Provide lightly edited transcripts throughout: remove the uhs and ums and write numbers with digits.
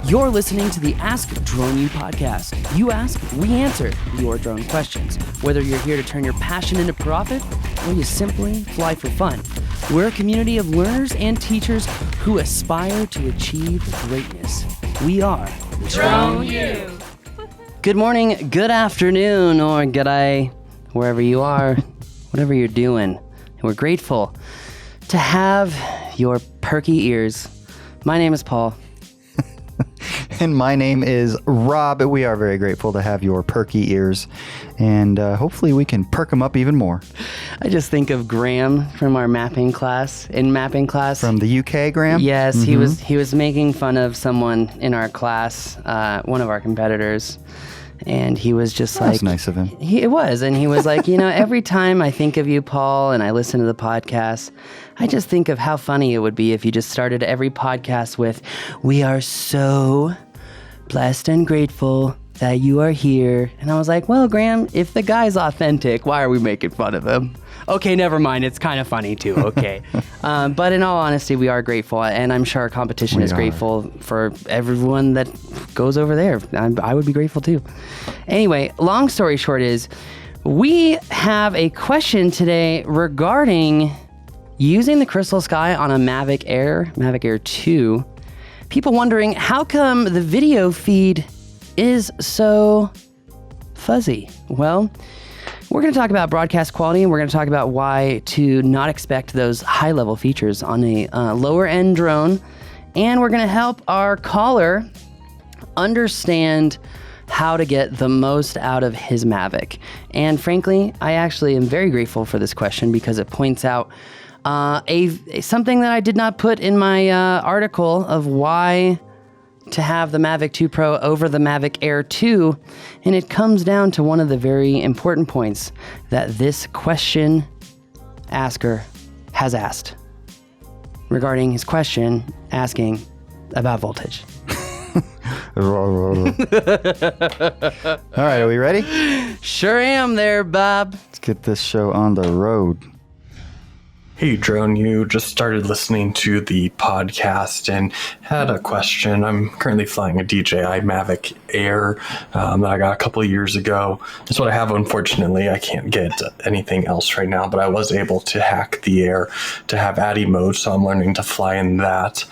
You're listening to the Ask Drone U podcast. You ask, we answer your drone questions. Whether you're here to turn your passion into profit or you simply fly for fun, we're a community of learners and teachers who aspire to achieve greatness. We are Drone U. Good morning, good afternoon, or g'day, wherever you are, whatever you're doing. And we're grateful to have your perky ears. My name is Paul. And my name is Rob. We are very grateful to have your perky ears, and hopefully we can perk them up even more. I just think of Graham from our mapping class. From the UK, Graham? Yes, he was making fun of someone in our class, one of our competitors, and he was just like... That's nice of him. It was, and he was like, every time I think of you, Paul, and I listen to the podcast, I just think of how funny it would be if you just started every podcast with, "We are so blessed and grateful that you are here." And I was like, well, Graham, if the guy's authentic, why are we making fun of him? Okay, never mind. It's kind of funny too. Okay. But in all honesty, we are grateful. And I'm sure our competition is grateful for everyone that goes over there. I would be grateful too. Anyway, long story short is we have a question today regarding using the Crystalsky on a Mavic Air 2. People wondering, how come the video feed is so fuzzy? Well, we're going to talk about broadcast quality, and we're going to talk about why to not expect those high-level features on a lower-end drone. And we're going to help our caller understand how to get the most out of his Mavic. And frankly, I actually am very grateful for this question because it points out something that I did not put in my article of why to have the Mavic 2 Pro over the Mavic Air 2, and it comes down to one of the very important points that this question asker has asked regarding his question asking about voltage. All right, are we ready? Sure am there, Bob. Let's get this show on the road. Hey, Drone U, just started listening to the podcast and had a question. I'm currently flying a DJI Mavic Air that I got a couple of years ago. That's what I have, unfortunately. I can't get anything else right now, but I was able to hack the Air to have ADI mode, so I'm learning to fly in that.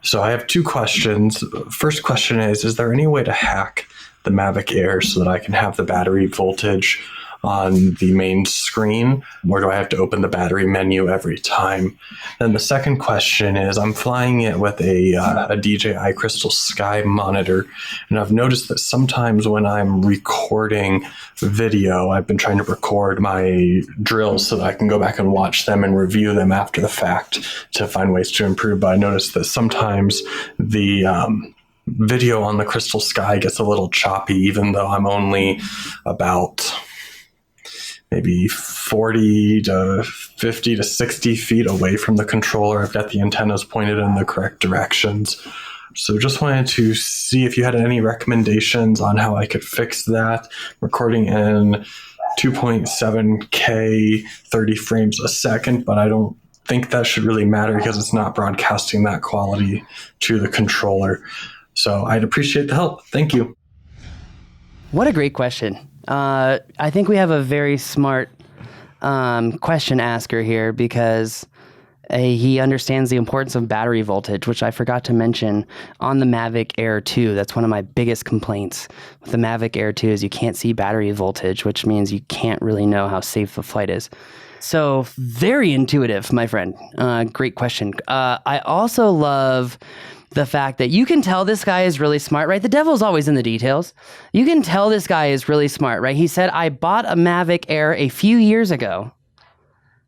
So I have two questions. First question is there any way to hack the Mavic Air so that I can have the battery voltage on the main screen, or do I have to open the battery menu every time? Then the second question is, I'm flying it with a DJI Crystalsky monitor, and I've noticed that sometimes when I'm recording video, I've been trying to record my drills so that I can go back and watch them and review them after the fact to find ways to improve, but I noticed that sometimes the video on the Crystalsky gets a little choppy, even though I'm only about maybe 40 to 50 to 60 feet away from the controller. I've got the antennas pointed in the correct directions. So just wanted to see if you had any recommendations on how I could fix that. Recording in 2.7K, 30 frames a second, but I don't think that should really matter because it's not broadcasting that quality to the controller. So I'd appreciate the help. Thank you. What a great question. I think we have a very smart question asker here because he understands the importance of battery voltage, which I forgot to mention on the Mavic Air 2. That's one of my biggest complaints with the Mavic Air 2 is you can't see battery voltage, which means you can't really know how safe the flight is. So very intuitive, my friend. Great question. I also love the fact that you can tell this guy is really smart, right? The devil's always in the details. You can tell this guy is really smart, right? He said, I bought a Mavic Air a few years ago,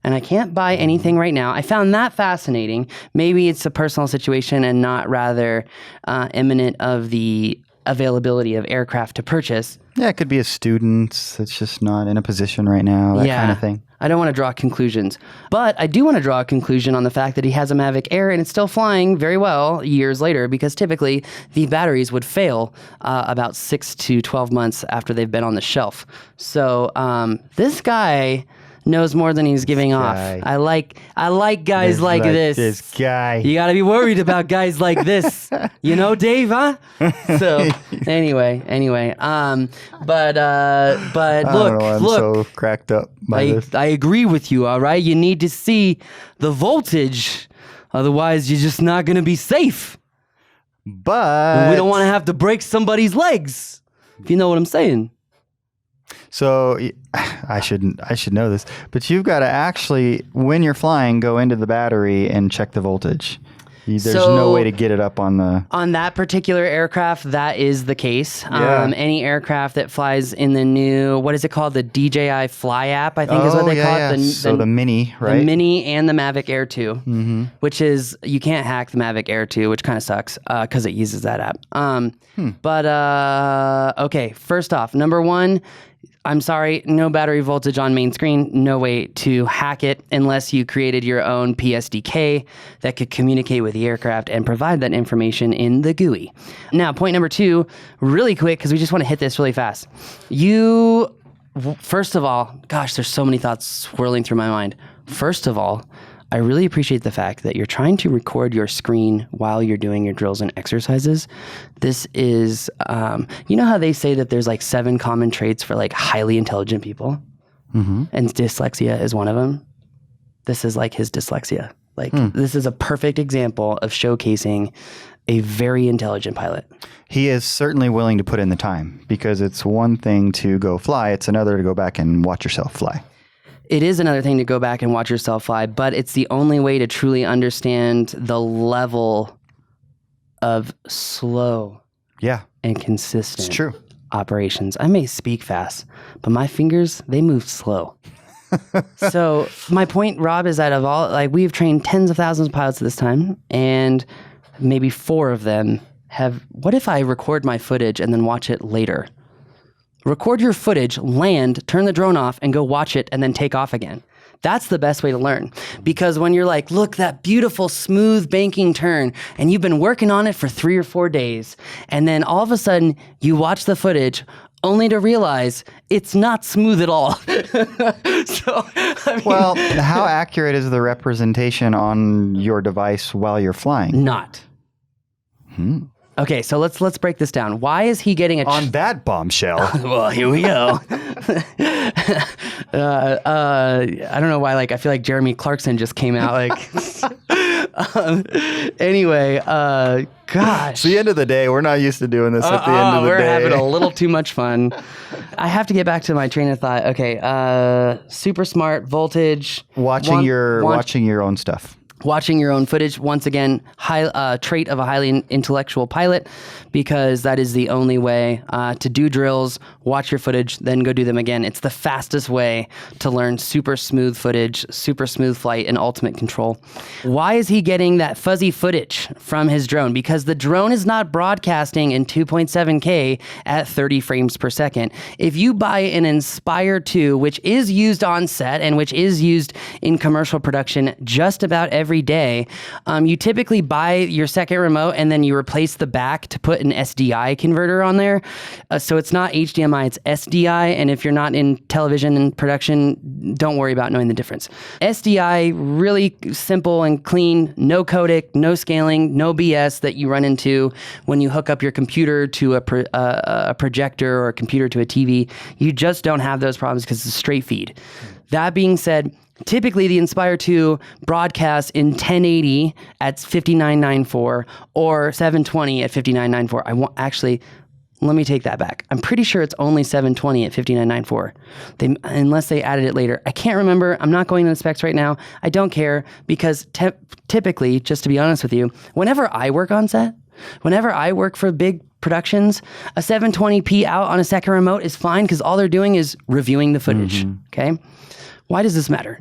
and I can't buy anything right now. I found that fascinating. Maybe it's a personal situation and not rather imminent of the availability of aircraft to purchase. Yeah, it could be a student that's just not in a position right now, that kind of thing. I don't want to draw conclusions, but I do want to draw a conclusion on the fact that he has a Mavic Air and it's still flying very well years later because typically the batteries would fail about 6 to 12 months after they've been on the shelf. So this guy knows more than he's giving off. I like guys like this. This guy. You got to be worried about guys like this. You know, Dave, huh? So anyway. But I don't know, I'm so cracked up by this. I agree with you. All right, you need to see the voltage, otherwise you're just not going to be safe. But We don't want to have to break somebody's legs. If you know what I'm saying. So I should know this, but you've got to actually, when you're flying, go into the battery and check the voltage. There's no way to get it up on that particular aircraft. That is the case. Yeah. Any aircraft that flies in the new, what is it called? The DJI Fly app, I think is what they call it. The Mini, right? The Mini and the Mavic Air 2, which is, you can't hack the Mavic Air 2, which kind of sucks because it uses that app. But okay, first off, number one, I'm sorry, no battery voltage on main screen. No way to hack it unless you created your own PSDK that could communicate with the aircraft and provide that information in the GUI. Now, point number two, really quick, because we just want to hit this really fast. First of all, gosh, there's so many thoughts swirling through my mind. First of all, I really appreciate the fact that you're trying to record your screen while you're doing your drills and exercises. This is, you know how they say that there's like 7 common traits for like highly intelligent people? And dyslexia is one of them. This is like his dyslexia. Like this is a perfect example of showcasing a very intelligent pilot. He is certainly willing to put in the time, because it's one thing to go fly. It's another to go back and watch yourself fly. It is another thing to go back and watch yourself fly, but it's the only way to truly understand the level of slow and consistent It's true. operations. I may speak fast, but my fingers, they move slow. So my point, Rob, is that of all, like, we've trained tens of thousands of pilots at this time, and maybe 4 of them have, what if I record my footage and then watch it later? Record your footage, land, turn the drone off, and go watch it, and then take off again. That's the best way to learn. Because when you're like, look, that beautiful, smooth banking turn, and you've been working on it for 3 or 4 days, and then all of a sudden, you watch the footage, only to realize it's not smooth at all. Well, how accurate is the representation on your device while you're flying? Not. Okay, so let's break this down. Why is he getting on that bombshell? Well, here we go. I don't know why. Like, I feel like Jeremy Clarkson just came out. Like, anyway, gosh. It's the end of the day. We're not used to doing this at the end of the day. We're having a little too much fun. I have to get back to my train of thought. Okay, super smart voltage. Watching your own stuff. Watching your own footage, once again, trait of a highly intellectual pilot, because that is the only way to do drills, watch your footage, then go do them again. It's the fastest way to learn super smooth footage, super smooth flight, and ultimate control. Why is he getting that fuzzy footage from his drone? Because the drone is not broadcasting in 2.7K at 30 frames per second. If you buy an Inspire 2, which is used on set and which is used in commercial production just about every day, you typically buy your second remote and then you replace the back to put an SDI converter on there. So it's not HDMI, it's SDI. And if you're not in television and production, don't worry about knowing the difference. SDI, really simple and clean, no codec, no scaling, no BS that you run into when you hook up your computer to a projector or a computer to a TV. You just don't have those problems because it's a straight feed. That being said, typically the Inspire 2 broadcasts in 1080 at 59.94 or 720 at 59.94. Let me take that back. I'm pretty sure it's only 720 at 59.94. Unless they added it later. I can't remember. I'm not going into the specs right now. I don't care, because typically, just to be honest with you, whenever I work on set, whenever I work for big productions, a 720p out on a second remote is fine, because all they're doing is reviewing the footage. Okay? Why does this matter?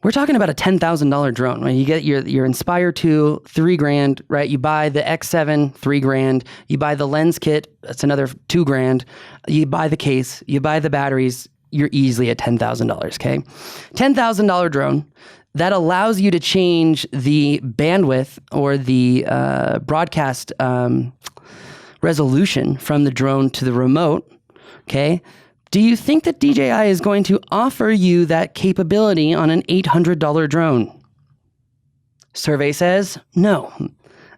We're talking about a $10,000 drone, right? You get your Inspire 2, $3,000, right? You buy the X7, $3,000. You buy the lens kit, that's another $2,000. You buy the case, you buy the batteries, you're easily at $10,000, okay? $10,000 drone that allows you to change the bandwidth or the broadcast resolution from the drone to the remote, okay? Do you think that DJI is going to offer you that capability on an $800 drone? Survey says no.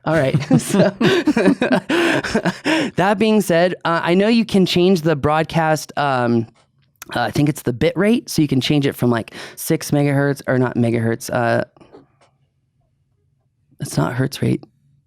All right. So, that being said, I know you can change the broadcast. I think it's the bit rate, so you can change it from like 6 megahertz, or not megahertz. It's not hertz rate.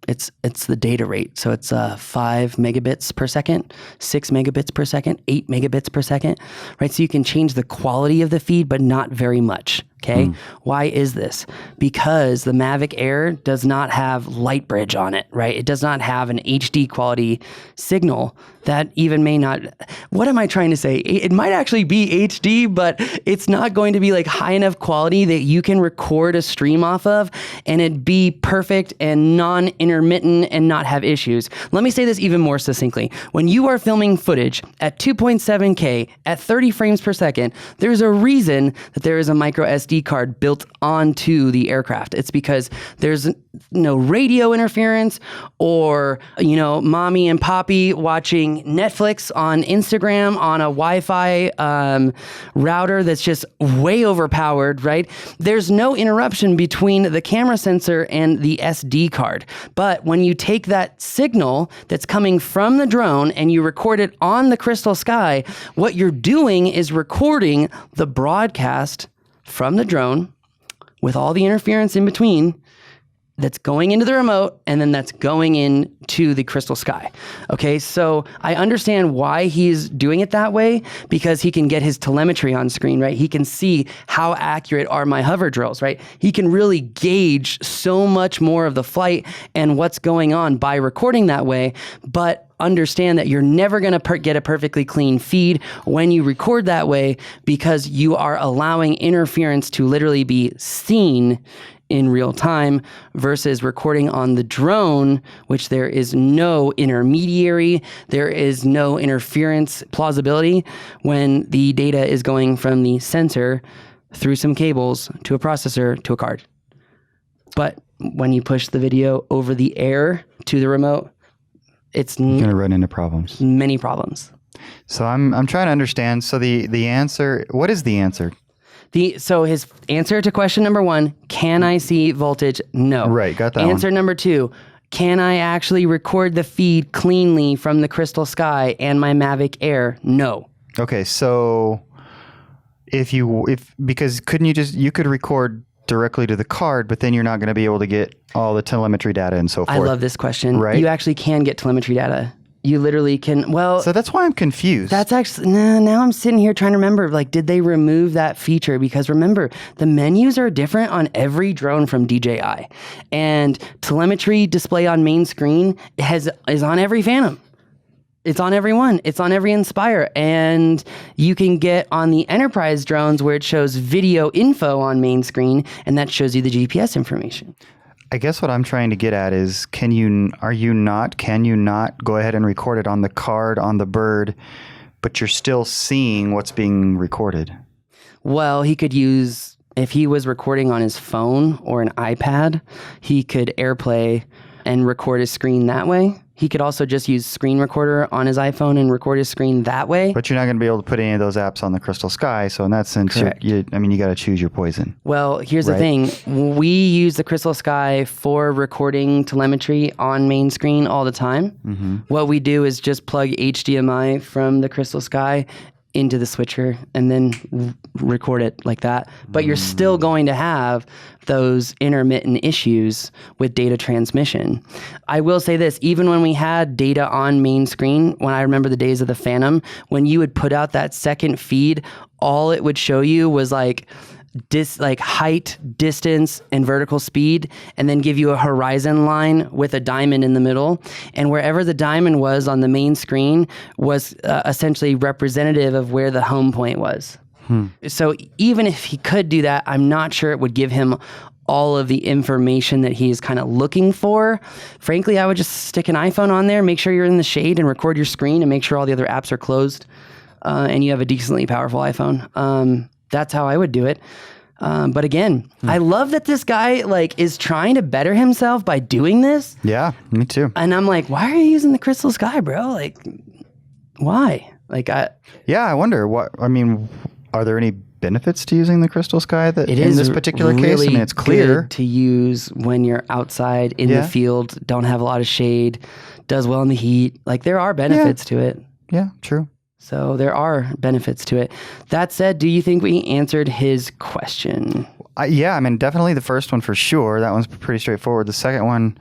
It's the data rate. So it's 5 megabits per second, 6 megabits per second, 8 megabits per second, right? So you can change the quality of the feed, but not very much. Okay. Why is this? Because the Mavic Air does not have light bridge on it, right? It does not have an HD quality signal that even may not, what am I trying to say? It might actually be HD, but it's not going to be like high enough quality that you can record a stream off of and it be perfect and non-intermittent and not have issues. Let me say this even more succinctly. When you are filming footage at 2.7K at 30 frames per second, there's a reason that there is a micro SD card built onto the aircraft. It's because there's no radio interference or, mommy and poppy watching Netflix on Instagram on a Wi-Fi router that's just way overpowered, right? There's no interruption between the camera sensor and the SD card. But when you take that signal that's coming from the drone and you record it on the Crystalsky, what you're doing is recording the broadcast from the drone with all the interference in between that's going into the remote and then that's going into the Crystalsky. Okay, so I understand why he's doing it that way, because he can get his telemetry on screen, right? He can see how accurate are my hover drills, right? He can really gauge so much more of the flight and what's going on by recording that way, but understand that you're never going to get a perfectly clean feed when you record that way, because you are allowing interference to literally be seen in real time versus recording on the drone, which there is no intermediary, there is no interference plausibility when the data is going from the sensor through some cables to a processor to a card. But when you push the video over the air to the remote, it's going to run into problems. Many problems. So I'm trying to understand. So the answer, what is the answer? So his answer to question number 1, can I see voltage? No. Right, got that Answer one. number 2, can I actually record the feed cleanly from the Crystalsky and my Mavic Air? No. Okay, so because you could record directly to the card, but then you're not going to be able to get all the telemetry data and so forth. I love this question. Right? You actually can get telemetry data. You literally can. Well, so that's why I'm confused. That's actually, now I'm sitting here trying to remember, like, did they remove that feature? Because remember, the menus are different on every drone from DJI. And telemetry display on main screen is on every Phantom. It's on every one. It's on every Inspire. And you can get on the enterprise drones where it shows video info on main screen, and that shows you the GPS information. I guess what I'm trying to get at is, can you not go ahead and record it on the card, on the bird, but you're still seeing what's being recorded? Well, he could use, if he was recording on his phone or an iPad, he could AirPlay and record his screen that way. He could also just use screen recorder on his iPhone and record his screen that way. But you're not going to be able to put any of those apps on the Crystalsky. So in that sense, you got to choose your poison. Well, here's the thing. We use the Crystalsky for recording telemetry on main screen all the time. Mm-hmm. What we do is just plug HDMI from the Crystalsky into the switcher and then record it like that. But you're still going to have those intermittent issues with data transmission. I will say this, even when we had data on main screen, when I remember the days of the Phantom, when you would put out that second feed, all it would show you was like height, distance, and vertical speed, and then give you a horizon line with a diamond in the middle. And wherever the diamond was on the main screen was essentially representative of where the home point was. So even if he could do that, I'm not sure it would give him all of the information that he's kind of looking for. Frankly, I would just stick an iPhone on there, make sure you're in the shade and record your screen and make sure all the other apps are closed and you have a decently powerful iPhone. That's how I would do it. But again, I love that this guy is trying to better himself by doing this. Yeah, me too. And I'm like, why are you using the Crystalsky, bro? Why? I wonder are there any benefits to using the Crystal Sky that it in is this particular case? really I mean, it's clear good to use when you're outside in the field, don't have a lot of shade, does well in the heat. Like there are benefits to it. Yeah, true. So there are benefits to it. That said, do you think we answered his question? Definitely the first one for sure. That one's pretty straightforward. The second one,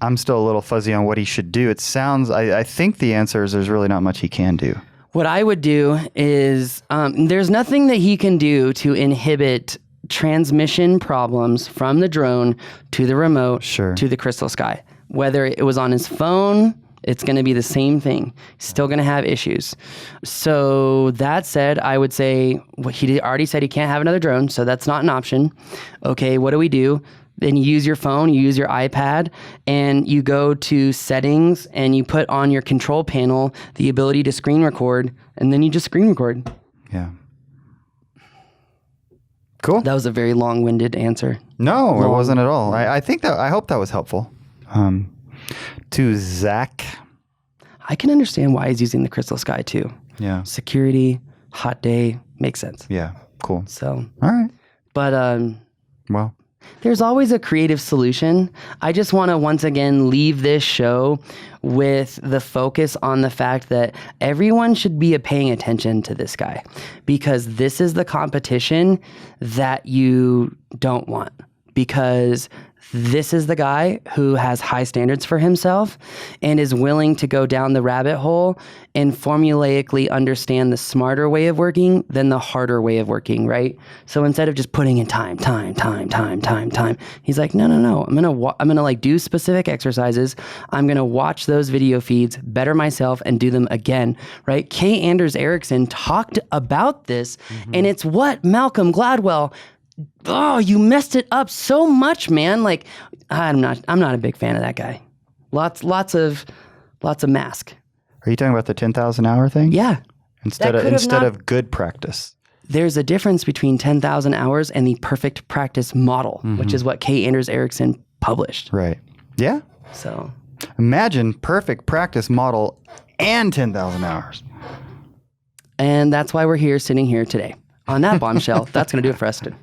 I'm still a little fuzzy on what he should do. It sounds, I think the answer is there's really not much he can do. What I would do is there's nothing that he can do to inhibit transmission problems from the drone to the remote to the Crystal Sky. Whether it was on his phone, it's going to be the same thing. He's still going to have issues. So that said, I would say he already said he can't have another drone, so that's not an option. Okay, what do we do? Then you use your phone, you use your iPad, and you go to settings and you put on your control panel the ability to screen record, and then you just screen record. Yeah. Cool. That was a very long-winded answer. No, it wasn't at all. I hope that was helpful. To Zach. I can understand why he's using the Crystal Sky too. Yeah. Security, hot day, makes sense. Yeah, cool. So. All right. But well, there's always a creative solution. I just want to once again leave this show with the focus on the fact that everyone should be paying attention to this guy, because this is the competition that you don't want, because this is the guy who has high standards for himself and is willing to go down the rabbit hole and formulaically understand the smarter way of working than the harder way of working, right? So instead of just putting in time, he's like, no. I'm gonna like do specific exercises. I'm gonna watch those video feeds, better myself, and do them again, right? Kay Anders Erickson talked about this, and it's what Malcolm Gladwell. Oh, you messed it up so much, man. Like, I'm not a big fan of that guy. Lots of mask. Are you talking about the 10,000 hour thing? Yeah. Instead of good practice. There's a difference between 10,000 hours and the perfect practice model, which is what Kay Anders Erickson published. Right. Yeah. So imagine perfect practice model and 10,000 hours. And that's why we're sitting here today. On that bombshell, that's going to do it for us today.